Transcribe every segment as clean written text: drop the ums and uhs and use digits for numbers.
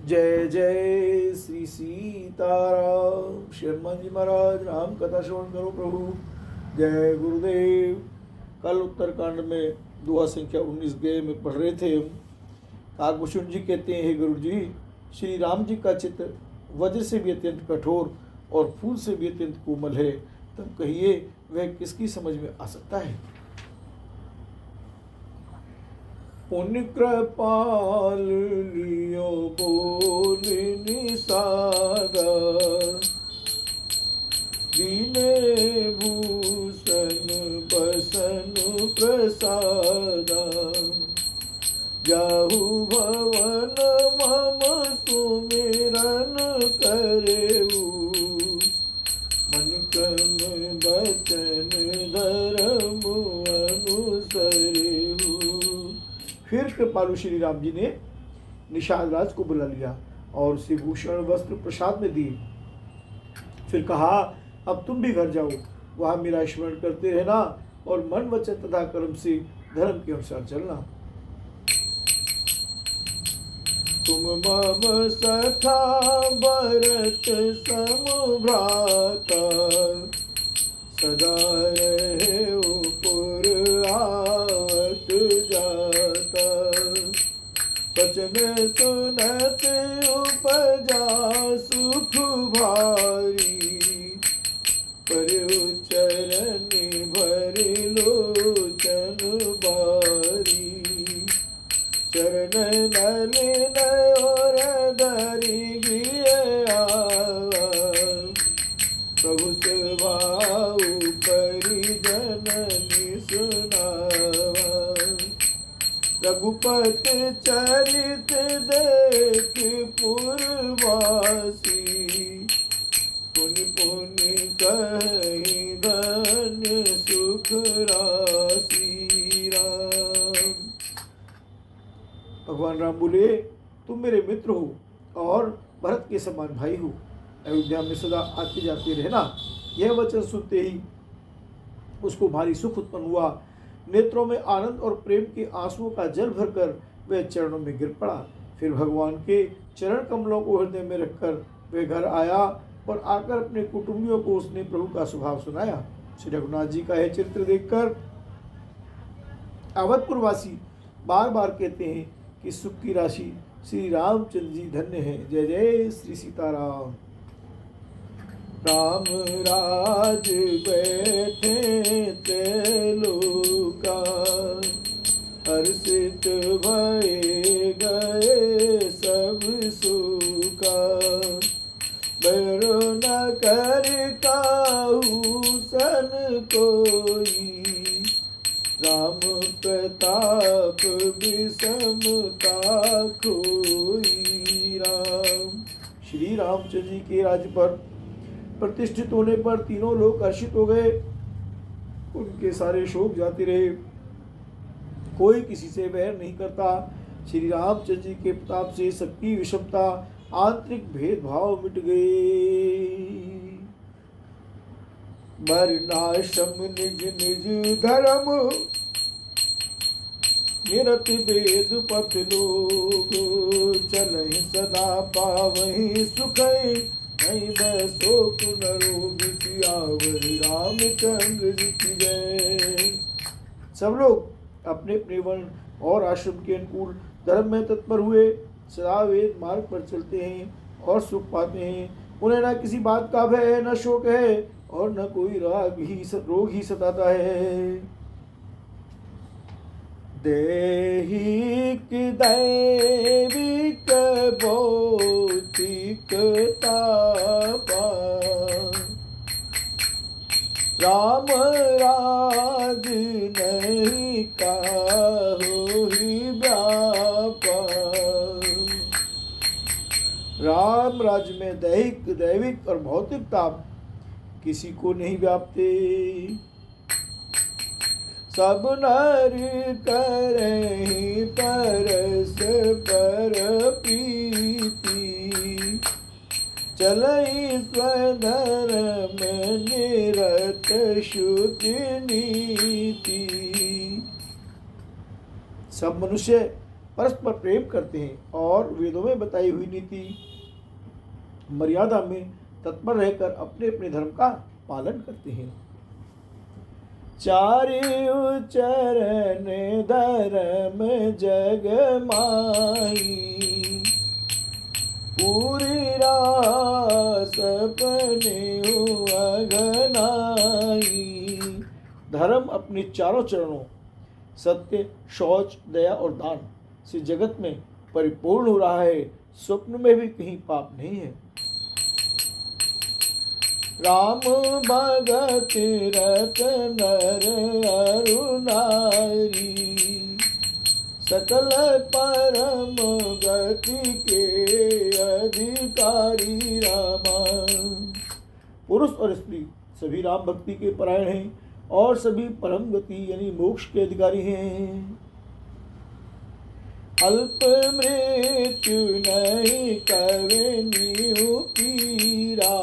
जय जय श्री सीताराम। श्री हनुमान जी महाराज राम कथा श्रवण करो प्रभु। जय गुरुदेव। कल उत्तरकांड में दुआ संख्या 19 गए में पढ़ रहे थे हम। काकभूषण जी कहते हैं, हे गुरु जी, श्री राम जी का चित्र वज्र से भी अत्यंत कठोर और फूल से भी अत्यंत कोमल है। तब कहिए वह किसकी समझ में आ सकता है। पुण्य कृपाल लियो बोल निसागर, दीने भूषण बसन प्रसादा, जाहु भवन मम सुमिरन करेऊ, मन क्रम बचन धर्म अनुसरेऊ। फिर कृपालु श्री राम जी ने निषाद राज को बुला लिया और उसे भूषण वस्त्र प्रसाद में दिए। फिर कहा, अब तुम भी घर जाओ, वहां मेरा स्मरण करते रहना और मन वचन तथा कर्म से धर्म के अनुसार चलना। तुम मम सखा भरत सम भ्राता, सदा रहे पुर आवत जाता, वचन सुनत उपजा सुख भारी, पर चरण भर लोचन बारी, चरण नलिन और धरि गृह आवा, प्रभु स्वभाव परिजननि सुनावा, रघुपति चरित देख पुरवासी, पुनि पुनि कहि धन्य सुख राशि राम। भगवान राम बोले, तुम मेरे मित्र हो और भरत के समान भाई हो। अयोध्या में सदा आते जाते रहना। यह वचन सुनते ही उसको भारी सुख उत्पन्न हुआ। नेत्रों में आनंद और प्रेम के आंसुओं का जल भरकर वह चरणों में गिर पड़ा। फिर भगवान के चरण कमलों को हृदय में रखकर वह घर आया और आकर अपने कुटुंबियों को उसने प्रभु का स्वभाव सुनाया। श्री रघुनाथ जी का यह चरित्र देखकर अवधपुरवासी बार बार कहते हैं कि सुख की राशि श्री रामचंद्र जी धन्य है। जय जय श्री सीताराम। राम राज बैठे त्रिलोका, हर्षित भये गए सब सुका, बैरो न कर काहू सन कोई, राम प्रताप विषमता खोई राम। श्री रामचंद्र जी के राज्य पर प्रतिष्ठित होने पर तीनों लोग हर्षित हो गए। उनके सारे शोक जाते रहे। कोई किसी से वैर नहीं करता। श्री रामचंद्र जी के प्रताप से सबकी विषमता, आंतरिक भेदभाव मिट गए। वर्णाश्रम निज निज धर्म, निरत वेद पथ लोग, चलहि सदा पावहि सुखै, नहीं बसो पुनरोग सियावर रामचंद्र जी की जय। सब लोग अपने अपने वर्ण और आश्रम के अनुकूल धर्म में तत्पर हुए, सदा वेद मार्ग पर चलते हैं और सुख पाते हैं। उन्हें न किसी बात का भय है, न शोक है और न कोई रोग ही सताता है। दैहिक दैविक भौतिक तापा, राम राज नहीं काहू ही व्यापा। राम राज्य में दैविक और भौतिक ताप किसी को नहीं व्यापते। सब नर करहि परस पर प्रीति, चलई स्वधर्म निरत शुद्ध नीति। सब मनुष्य परस्पर प्रेम करते हैं और वेदों में बताई हुई नीति मर्यादा में तत्पर रहकर अपने अपने धर्म का पालन करते हैं। चारियों चरण धर्म जग माही, पूरी रास अपने अघनाई। धर्म अपने चारों चरणों सत्य, शौच, दया और दान से जगत में परिपूर्ण हो रहा है। स्वप्न में भी कहीं पाप नहीं है। राम भगत रत नर अरु नारी, सकल परम गति के अधिकारी रामा। पुरुष और स्त्री सभी राम भक्ति के परायण हैं और सभी परम गति यानी मोक्ष के अधिकारी हैं। अल्प मृत्यु नहीं कवे नीहु पीरा,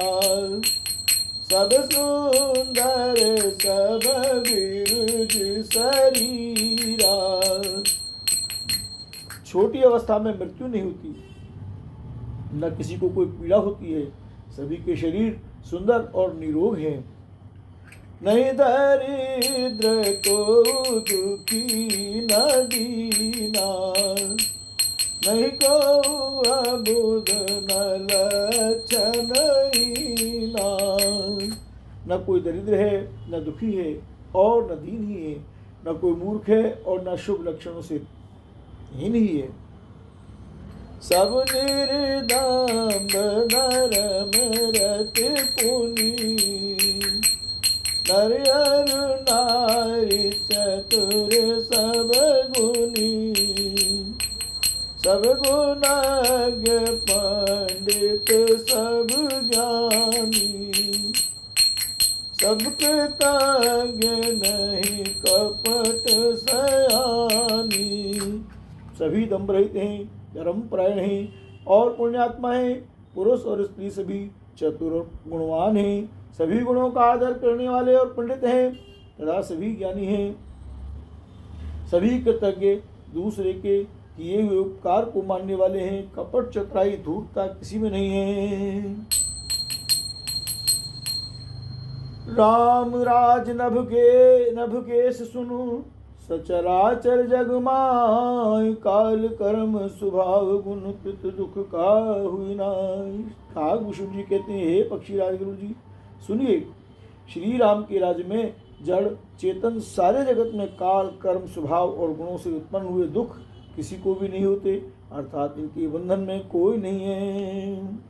सब सुंदर सब बिरुज शरीरा। छोटी अवस्था में मृत्यु नहीं होती, न किसी को कोई पीड़ा होती है। सभी के शरीर सुंदर और निरोग हैं। नहीं दरिद्र को दुखी न दीना, नहीं को अबुध न लक्षण हीना। न कोई दरिद्र है, न दुखी है और न दीन ही है, न कोई मूर्ख है और न शुभ लक्षणों से हीन ही है। सब निर्दम्ब धर्म रत पुनि, नर अरु नारी चतुर सब गुनी। सब गुणज्ञ पंडित सब ज्ञानी, सब कृतज्ञ नहीं कपट सयानी। सभी दम्भ रहित हैं, धर्मपरायण हैं और पुण्यात्मा हैं। पुरुष और स्त्री सभी चतुर और गुणवान हैं, सभी गुणों का आदर करने वाले और पंडित हैं तथा सभी ज्ञानी हैं। सभी कृतज्ञ, दूसरे के किए हुए उपकार को मानने वाले हैं। कपट, चतुराई, धूर्तता किसी में नहीं है। राम राज नभकेश सुनु, सचराचर जग माय। काल कर्म स्वभाव गुण कृत दुख का हुई नाय। काकभूषण जी कहते हैं, हे पक्षी राजगुरु जी सुनिए, श्री राम के राज्य में जड़ चेतन सारे जगत में काल, कर्म, स्वभाव और गुणों से उत्पन्न हुए दुख किसी को भी नहीं होते, अर्थात इनके बंधन में कोई नहीं है।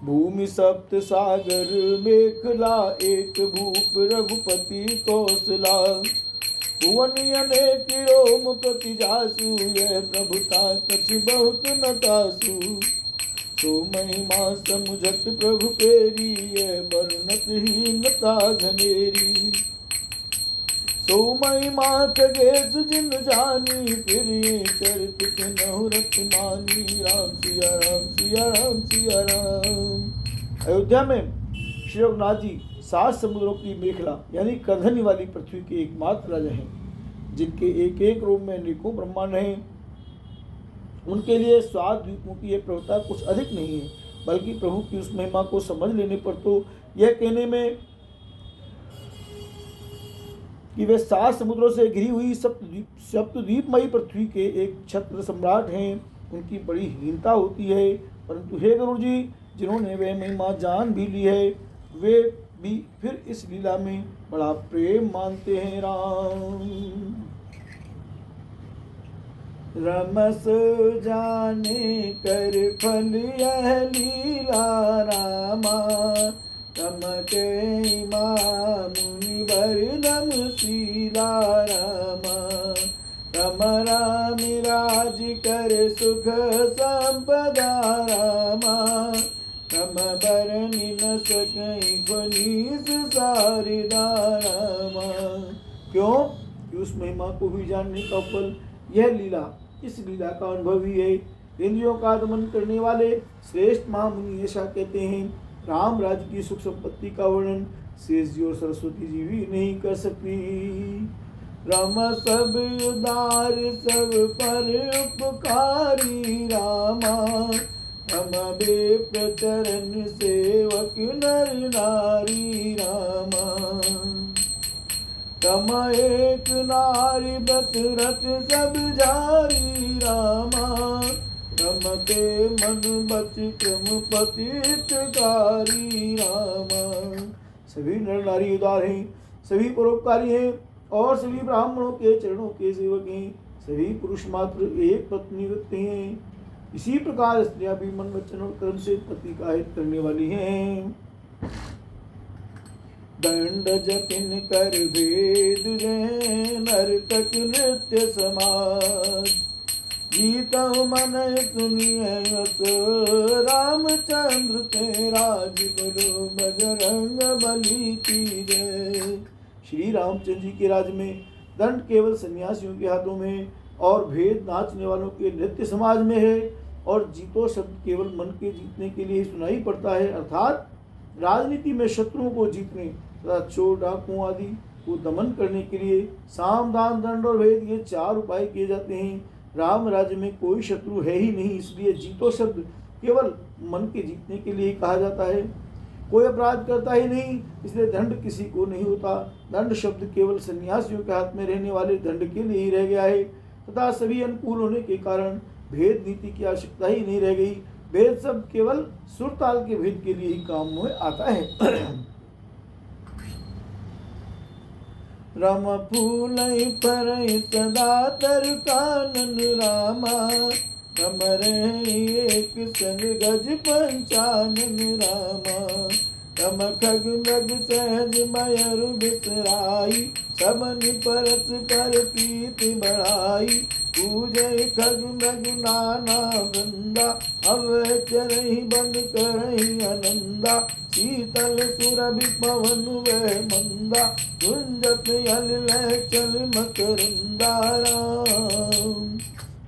भूमि सप्त सागर मेखला, एक भूप रघुपति कौशला। भुवन अनेक रोम प्रति जासु, यह प्रभुता कछ बहुत न तासु। सो महिमा समुझत प्रभु पेरी, यह वर्णत हीनता घनेरी। सो महिमा खगेश जिन जानी, फिर ये चरित किन्हु रत मानी। राम सिया राम सिया राम सिया राम। अयोध्या में श्री रघुनाथ जी 7 समुद्रों की मेखला यानी करधनी वाली पृथ्वी के एकमात्र राजा हैं, जिनके एक एक रूप में अनेकों ब्रह्मांड हैं। उनके लिए स्वाद द्वीपों की यह प्रभुता कुछ अधिक नहीं है, बल्कि प्रभु की उस महिमा को समझ लेने पर तो यह कहने में कि वे 7 समुद्रों से घिरी हुई सप्तद्वीपमयी पृथ्वी के एक छत्र सम्राट हैं, उनकी बड़ी हीनता होती है। परंतु हे गुरु जी, जिन्होंने वह महिमा जान भी ली है, वे भी फिर इस लीला में बड़ा प्रेम मानते हैं। राम रमस जाने कर फल यह लीला रामा। तमके मुनि वरदम शीला रामा। रम राम राज कर सुख संपदा रामा। रम बरनि न सकई फनीस सारिदा रामा। क्यों कि उस महिमा को भी जानने का फल यह लीला, इस लीला का अनुभव ही है। इंद्रियों का दमन करने वाले श्रेष्ठ महामुनि ऐसा कहते हैं, राम राज्य की सुख संपत्ति का वर्णन शेष जी और सरस्वती जी भी नहीं कर सकती। राम सब उदार सब पर उपकारी रामा। हम बे प्रचरण सेवक नर नारी रामा। तम एक नारी बत रत सब जारी रामा। रमते मन बच क्रम पतितकारी रामा। सभी नर नारी उदार हैं, सभी परोपकारी हैं और सभी ब्राह्मणों के चरणों के सेवक हैं। सभी पुरुष मात्र एक पत्नी रखते हैं। इसी प्रकार स्त्रियां भी मन वचन और कर्म से पति का हित करने वाली हैं। दंड जतिन कर भेद नर्तक नृत्य समाज। गीता मन सुनियत रामचंद्र ते राज बोलो बजरंग बली की जय। श्री रामचंद्र जी के राज में दंड केवल सन्यासियों के हाथों में और भेद नाचने वालों के नृत्य समाज में है। और जीतो शब्द केवल मन के जीतने के लिए ही सुनाई पड़ता है, अर्थात राजनीति में शत्रुओं को जीतने तथा चोर डाकुओं आदि को दमन करने के लिए साम दान दंड और भेद ये 4 उपाय किए जाते हैं। राम राज्य में कोई शत्रु है ही नहीं, इसलिए जीतो शब्द केवल मन के जीतने के लिए कहा जाता है। कोई अपराध करता ही नहीं, इसलिए दंड किसी को नहीं होता। दंड शब्द केवल सन्यासियों के हाथ में रहने वाले दंड के लिए ही रह गया है तथा सभी अनुकूल होने के कारण भेद नीति की आवश्यकता ही नहीं रह गई। भेद शब्द केवल सुर ताल के भेद के लिए ही काम में आता है। राम फूल पर सदा तर कानन रामा। कमर एक संग गज पंचानन रामा। कम खग मग सहज मयर बिसराई। सबन परस पर प्रीति बढ़ाई। पूजय खग मग नाना वृंदा। अब चरहि बन करहि आनंदा। शीतल सुरभि पवन वह मंदा। गुंजत यल चल मकरंदा राम।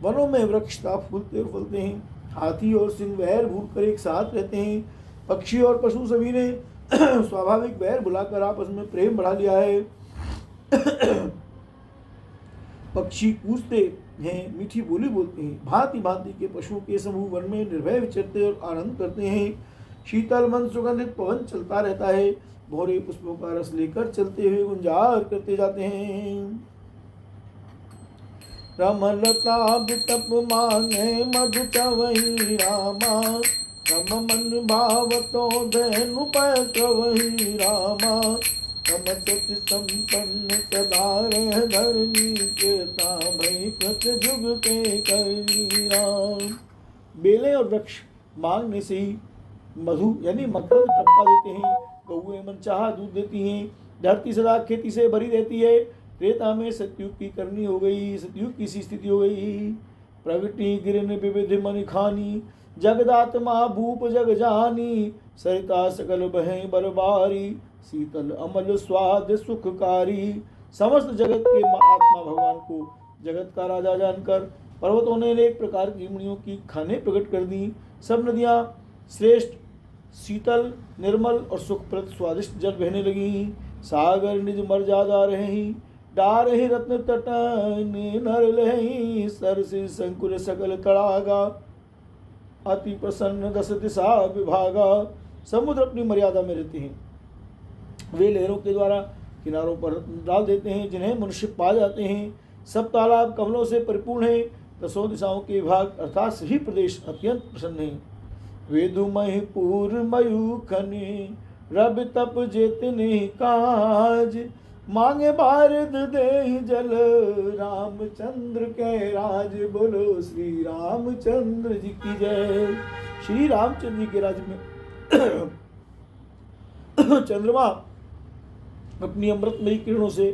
वनों में वृक्ष फूलते फलते हैं, हाथी और सिंह वैर भूल कर एक साथ रहते हैं। पक्षी और पशु सभी ने स्वाभाविक वैर बुलाकर आपस में प्रेम बढ़ा लिया है। पक्षी कूजते हैं, मीठी बोली बोलते हैं, भांति भांति के पशुओं के समूह वन में निर्भय विचरते और आनंद करते हैं। शीतल मन सुगंधित पवन चलता रहता है, भौरे पुष्पों का रस लेकर चलते हुए गुंजार करते जाते हैं। रमलता तप मांगे मधु चवही रामा। तम मन भाव तो धनु पैसवही रामा। तम सत्य संपन्न सदा रह धरनी केता भई कच जुग के करनी राम। बेले और वृक्ष मांगने से ही मधु यानी मक्खन टप्पा देते हैं, गौएं मनचाहा दूध देती हैं, धरती सदा खेती से भरी रहती है। त्रेता में सतयुग की करनी हो गई, सतयुग की सी स्थिति हो गई। प्रगति गिरन विविध मन खानी। जगदात्मा भूप जग जानी। सरिता सकल बहें बरबारी। शीतल अमल स्वाद सुखकारी। समस्त जगत के आत्मा भगवान को जगत का राजा जानकर पर्वतों ने अनेक प्रकार की मणियों की खाने प्रकट कर दी। सब नदियाँ श्रेष्ठ शीतल निर्मल और सुखप्रद स्वादिष्ट जल बहने लगी। सागर निज मर्यादा रही। डार ही रत्न तटन नर लही। सर से संकुल सकल तड़ागा। अति प्रसन्न दस दिशा विभागा। समुद्र अपनी मर्यादा में रहते हैं, वे लहरों के द्वारा किनारों पर डाल देते हैं जिन्हें मनुष्य पा जाते हैं। सब तालाब कमलों से परिपूर्ण हैं, दसों दिशाओं के भाग अर्थात सभी प्रदेश अत्यंत प्रसन्न हैं। वेदुमहि पूर मयूखनि। रब तप जेतने काज। मांगे बारिद दे जल। रामचंद्र के राज बोलो श्री रामचंद्र जी की जय। श्री रामचंद्र जी के राज्य में चंद्रमा अपनी अमृतमयी किरणों से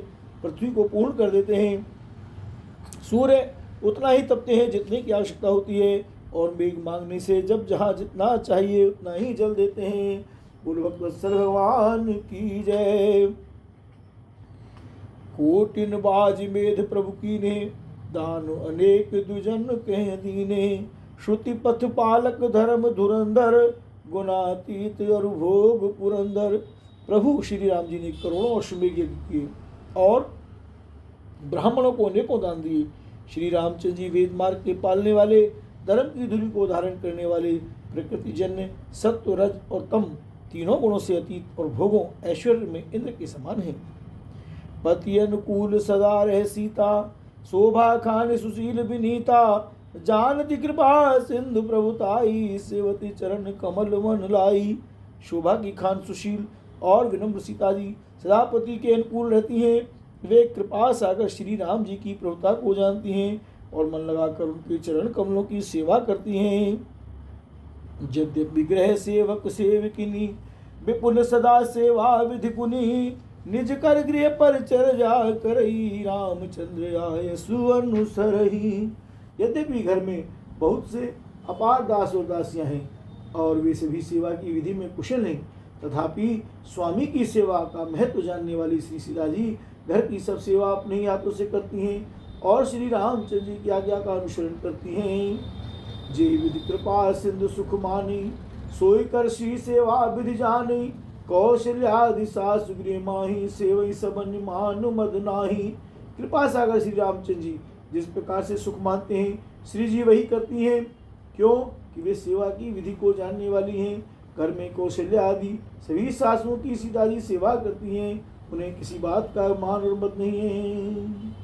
पृथ्वी को पूर्ण कर देते हैं। सूर्य उतना ही तपते हैं जितने की आवश्यकता होती है और मेघ मांगने से जब जहाँ जितना चाहिए उतना ही जल देते हैं। बोलो भगवत्सल भगवान की जय। कोटिन बाज मेध प्रभु की ने। दान अनेक दुजन कह दीने। श्रुति पथ पालक धर्म धुरंधर। गुणातीत और भोग पुरंदर। प्रभु श्री राम जी ने करोड़ों अश्वमेध यज्ञ किए और ब्राह्मणों को अनेकों दान दिए। श्री रामचंद्र जी वेद मार्ग के पालने वाले, धर्म की धुरी को धारण करने वाले, प्रकृतिजन्य सत्व, रज और तम तीनों गुणों से अतीत और भोगों ऐश्वर्य में इंद्र के समान हैं। पति अनुकूल सदा रह सीता, शोभा खान सुशील विनीता, जानती कृपा सिंधु प्रभुताई, सेवती चरण कमल मन लाई। शोभा की खान सुशील और विनम्र सीता जी सदा पति के अनुकूल रहती हैं। वे कृपा सागर श्री राम जी की प्रभुता को जानती हैं और मन लगाकर उनके चरण कमलों की सेवा करती हैं। यद्यपि गृह सेवक सेवकिनी, विपुल सदा सेवा विधि पुनि, निज कर गृह पर चर्चा करई, रामचंद्र आय सुअनुसरही। यद्यपि घर में बहुत से अपार दास और दासियां हैं और वे सभी सेवा की विधि में कुशल हैं, तथापि स्वामी की सेवा का महत्व जानने वाली श्री सीता जी घर की सब सेवा अपने ही हाथों से करती हैं और श्री रामचंद्र जी की आज्ञा का अनुसरण करती हैं। जे विधि कृपा सिंधु सुख मानी, सोई कर श्री सेवा विधि जानी, कौशल्यादि सासु गृह माही, सेवई सबन मान मद नाही। कृपा सागर श्री रामचंद्र जी जिस प्रकार से सुख मानते हैं, श्री जी वही करती हैं। क्यों कि वे सेवा की विधि को जानने वाली हैं। घर में कौशल्या आदि सभी सासुओं की सीता जी सेवा करती हैं, उन्हें किसी बात का मान और मत नहीं है।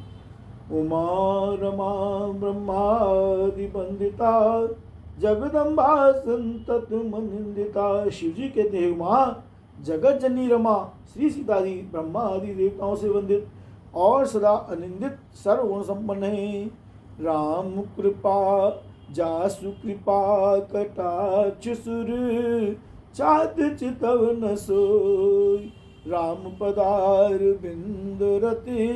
उमा रमा ब्रह्मादि वंदिता, जगदम्बा संतत मनिंदिता। शिव जी कहते हैं उमा जगत जननी रमा श्री सीता जी ब्रह्मा आदि देवताओं से वंदित और सदा अनिंदित सर्वगुण संपन्न है। राम कृपा जासु कृपा कटाक्ष सुर, चात चितव न सोई, राम पदार बिंद रति,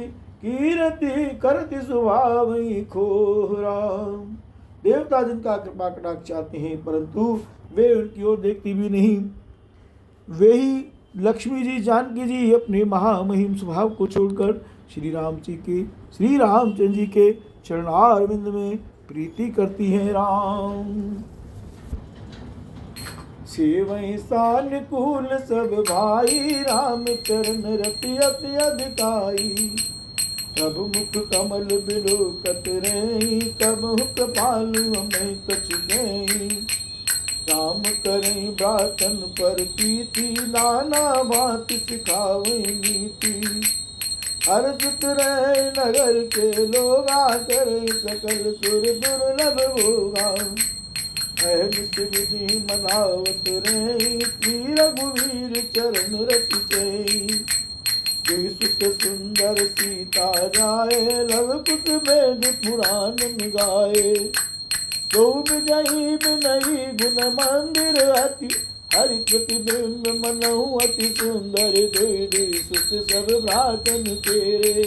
कीरति करति सुभावि खोरा। देवता जिनका कृपा कटाक्ष चाहते हैं परंतु वे उनकी ओर देखती भी नहीं, वे ही लक्ष्मी जी जानकी जी अपने महामहिम स्वभाव को छोड़कर श्री रामचंद्र जी के चरणारविंद में प्रीति करती हैं। राम सेवई सानुकूल सब भाई, राम चरण रति अति अधिकाई। तब मुख कमल बिलोकत रही, तब हुक पालू हमें कछ गई। राम करें ब्रातन पर प्रीति, नाना बात सिखावे नीति। हर सुत रहे नगर के लोगा, करे सकल सुर दुर्लभ भोगा। अहनिस विधि मनावत रही, श्री रघुवीर चरण रति चई। सुत सुंदर सीता जाए, लव कुश वेद पुराण गाए। गौ विजयी बिनई गुण मंदिर अति, हरि प्रतिबिंब मनहु अति सुंदर। देवी सुत सब भ्रातन तेरे,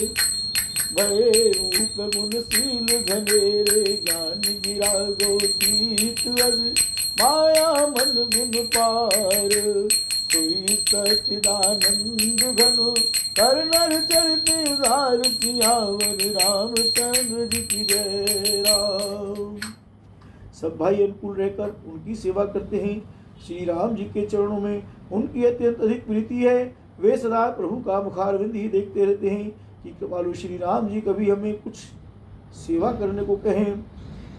भय रूप गुणशील घनेरे। ज्ञान गिरा गोतीत अज, माया मन गुण पार। सोई सच्चिदानंद घन, कर नर चरित उदार। सियावर रामचंद्र जी की जय। राम सब भाई अनुकूल रहकर उनकी सेवा करते हैं। श्री राम जी के चरणों में उनकी अत्यंत अधिक प्रीति है। वे सदा प्रभु का मुखारविंद ही देखते रहते हैं कि कृपालु श्री राम जी कभी हमें कुछ सेवा करने को कहें।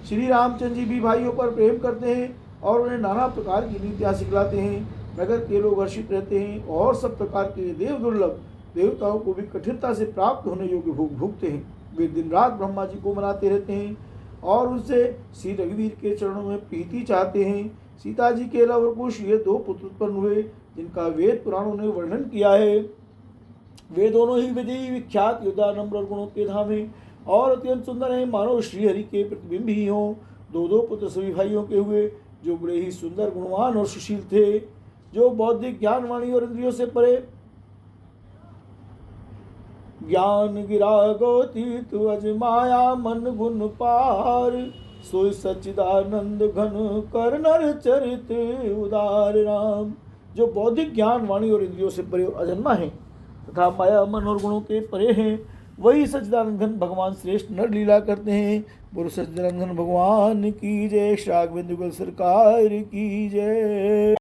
श्री रामचंद्र जी भी भाइयों पर प्रेम करते हैं और उन्हें नाना प्रकार की नीतियाँ सिखलाते हैं। नगर के लोग हर्षित रहते हैं और सब प्रकार के देव दुर्लभ देवताओं को भी कठिनता से प्राप्त होने योग्य भोग भोगते हैं। वे दिन रात ब्रह्मा जी को मनाते रहते हैं और उनसे श्री रघुवीर के चरणों में प्रीति चाहते हैं। सीता जी के लव कुश ये दो पुत्र उत्पन्न हुए जिनका वेद पुराणों ने वर्णन किया है। वे दोनों ही विधि विख्यात योद्धा, नम्र और गुणों के धामे और अत्यंत सुंदर हैं, मानो श्रीहरि के प्रतिबिंब ही हों। दो दो पुत्र सभी भाइयों के हुए, जो बड़े ही सुंदर, गुणवान और सुशील थे, जो बौद्धिक ज्ञान वाणी और इंद्रियों से परे। ज्ञान गिरा गोतीत अज, माया मन गुण पार। सोई सच्चिदानंद घन, कर नर चरित उदार। राम जो बौद्धिक ज्ञान वाणी और इंद्रियों से परे और अजन्मा है तथा माया मन और गुणों के परे हैं, वही सच्चिदानंद घन भगवान श्रेष्ठ नर लीला करते हैं। बोलो सच्चिदानंद घन भगवान की जय। श्री राघवेंद्र सरकार की जय।